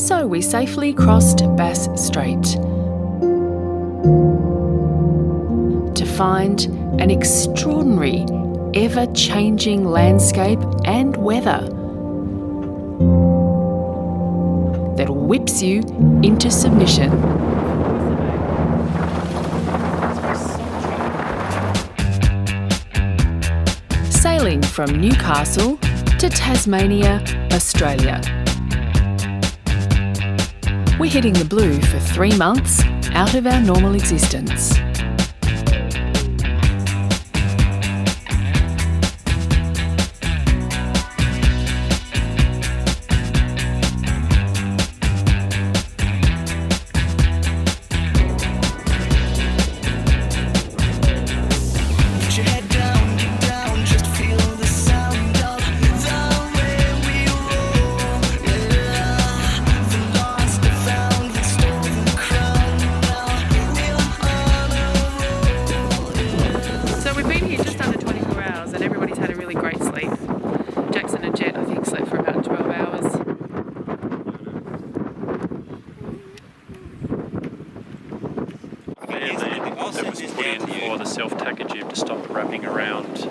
So we safely crossed Bass Strait to find an extraordinary, ever-changing landscape and weather that whips you into submission. Sailing from Newcastle to Tasmania, Australia. We're hitting the blue for 3 months out of our normal existence. For the self-tacker jib to stop it wrapping around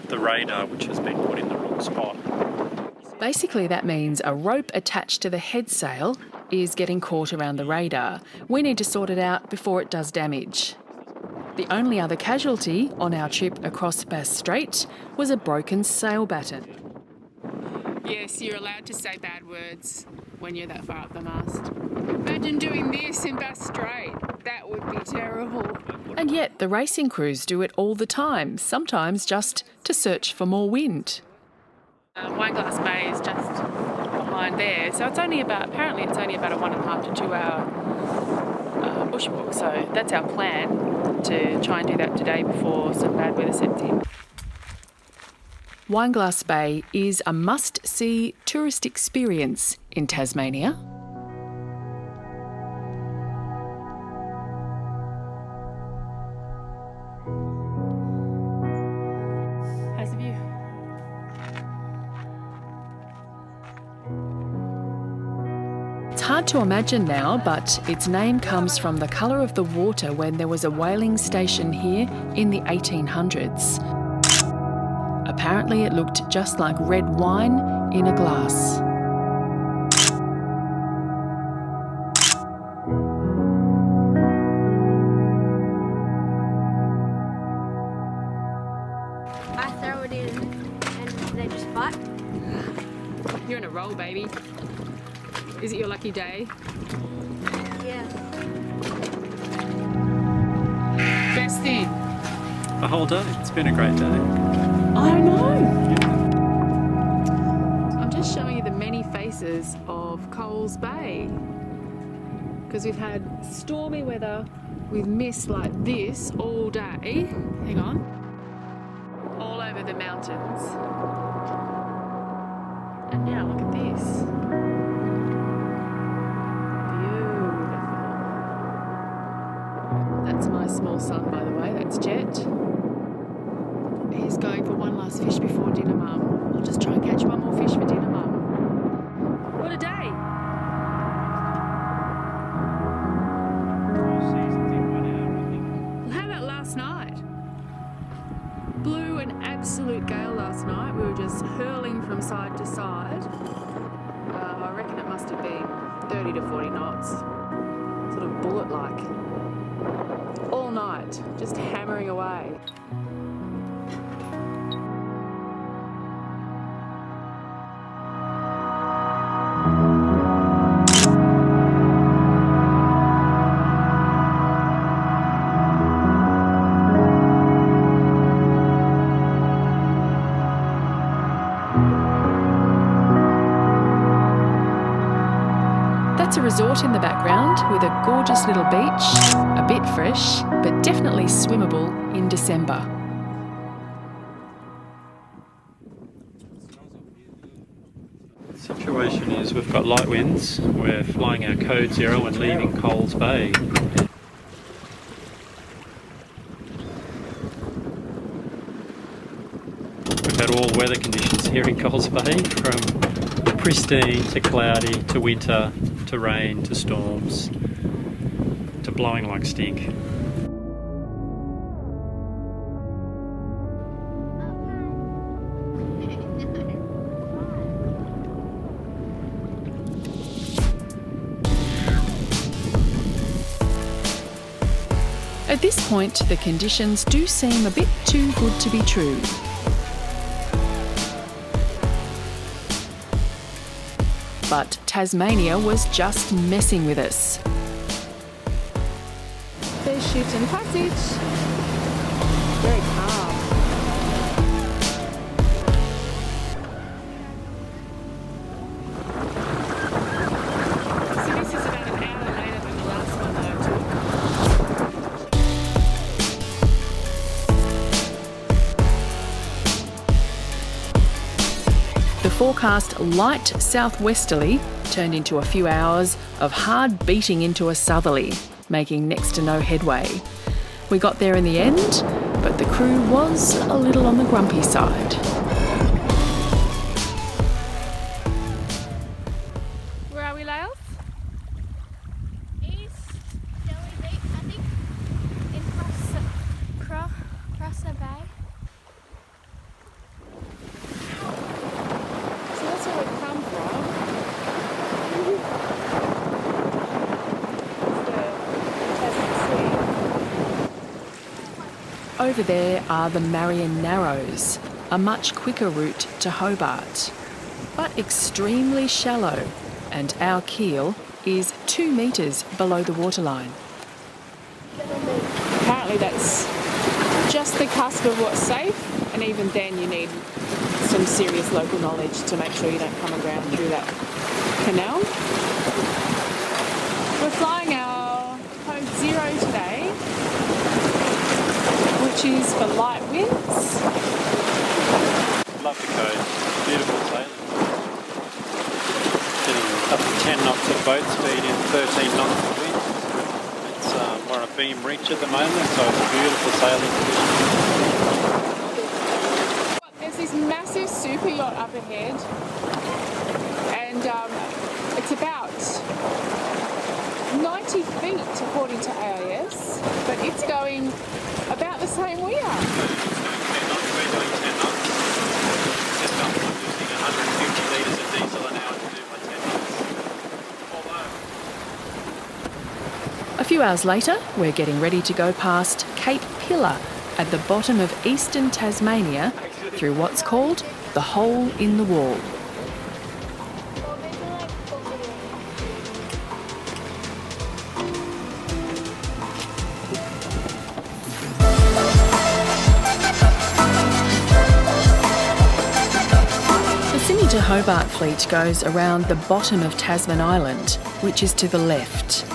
the radar, which has been put in the wrong spot. Basically, that means a rope attached to the head sail is getting caught around the radar. We need to sort it out before it does damage. The only other casualty on our trip across Bass Strait was a broken sail batten. Yes, you're allowed to say bad words when you're that far up the mast. Imagine doing this in Bass Strait. That would be terrible. And yet the racing crews do it all the time, sometimes just to search for more wind. Wineglass Bay is just behind there, so apparently it's only about a 1.5 to 2 hour bushwalk. So that's our plan, to try and do that today before some bad weather sets in. Wineglass Bay is a must-see tourist experience in Tasmania. How's the view? It's hard to imagine now, but its name comes from the colour of the water when there was a whaling station here in the 1800s. Apparently it looked just like red wine in a glass. I throw it in and they just fight. You're in a roll, baby. Is it your lucky day? Yeah. Best thing. A whole day. It's been a great day. I know. I'm just showing you the many faces of Coles Bay, because we've had stormy weather with mist like this all day. Hang on. All over the mountains. And now look at this. Beautiful. That's my small son, by the way. That's Jet. He's going for one last fish before dinner, Mum. I'll just try and catch one more fish for dinner, Mum. What a day! Well, how about last night? Blew an absolute gale last night. We were just hurling from side to side. I reckon it must have been 30 to 40 knots. Sort of bullet-like. All night, just hammering away. That's a resort in the background with a gorgeous little beach, a bit fresh, but definitely swimmable in December. The situation is we've got light winds, we're flying our code 0 and leaving Coles Bay. We've had all weather conditions here in Coles Bay, from pristine to cloudy to winter to rain, to storms, to blowing like stink. At this point, the conditions do seem a bit too good to be true. But Tasmania was just messing with us. There's shooting passage. Very calm. So this is about an hour later than the last one that I took. The forecast light southwesterly turned into a few hours of hard beating into a southerly, making next to no headway. We got there in the end, but the crew was a little on the grumpy side. Where are we, Laels? East Stormy Beach, I think, in Crosser Bay. So that's where we've come from. It's the Tasman Sea. Over there are the Marion Narrows, a much quicker route to Hobart, but extremely shallow, and our keel is 2 metres below the waterline. Apparently that's just the cusp of what's safe, and even then you need some serious local knowledge to make sure you don't come around through that canal. We're flying our code 0 today, which is for light winds. Love the code. Beautiful sailing. Getting up to 10 knots of boat speed in 13 knots of wind. It's we're on a beam reach at the moment, so it's a beautiful sailing condition. There's this massive super yacht up ahead, and it's about 90 feet according to AIS, but it's going about the same we are. We're doing 10 knots. Just up, I'm using 150 litres of diesel an hour to do my 10 knots. A few hours later, we're getting ready to go past Cape Pillar at the bottom of eastern Tasmania through what's called the Hole in the Wall. The Sydney to Hobart fleet goes around the bottom of Tasman Island, which is to the left.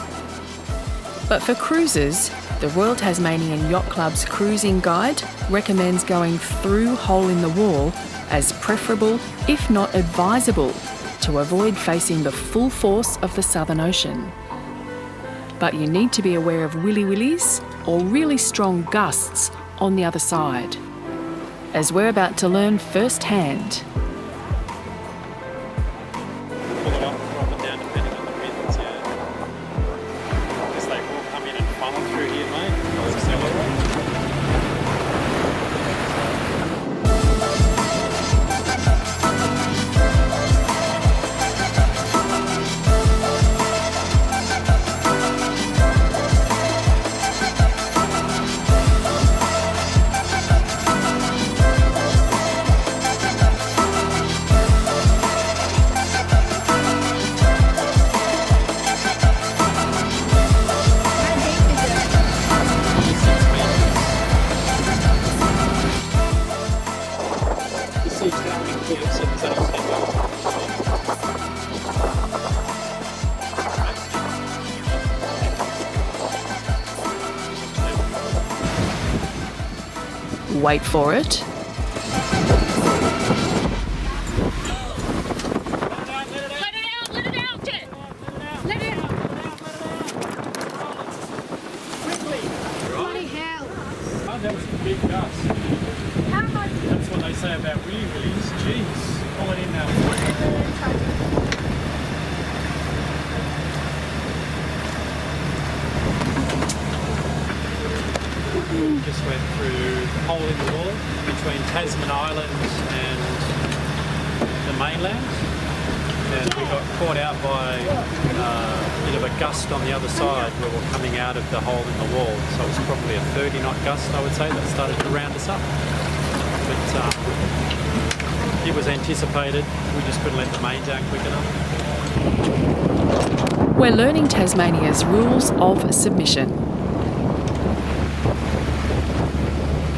But for cruisers, the Royal Tasmanian Yacht Club's cruising guide recommends going through Hole in the Wall as preferable, if not advisable, to avoid facing the full force of the Southern Ocean. But you need to be aware of willy-willies or really strong gusts on the other side, as we're about to learn firsthand. Pull it up, drop it down depending on the winds, yeah. Because they will come in and funnel through here, mate. I'll accelerate. Wait for it. Bloody hell. Oh, that was a big gust. How much? That's what they say about willy-willies. Jeez, pull it in now. hole in the wall between Tasman Island and the mainland. And we got caught out by a bit of a gust on the other side where we're coming out of the hole in the wall. So it was probably a 30 knot gust, I would say, that started to round us up. But it was anticipated. We just couldn't let the main down quick enough. We're learning Tasmania's rules of submission.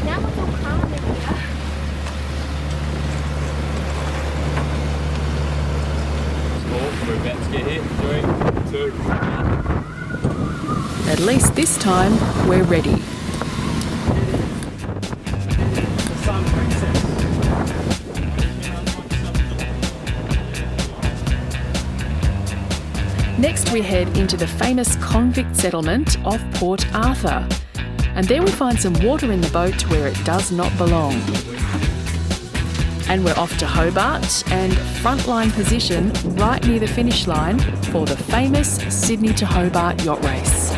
Now it's all calm in here. We're about to get hit. 3, 2. At least this time, we're ready. The Sun Princess. Next, we head into the famous convict settlement of Port Arthur. And there we find some water in the boat where it does not belong. And we're off to Hobart and frontline position right near the finish line for the famous Sydney to Hobart yacht race.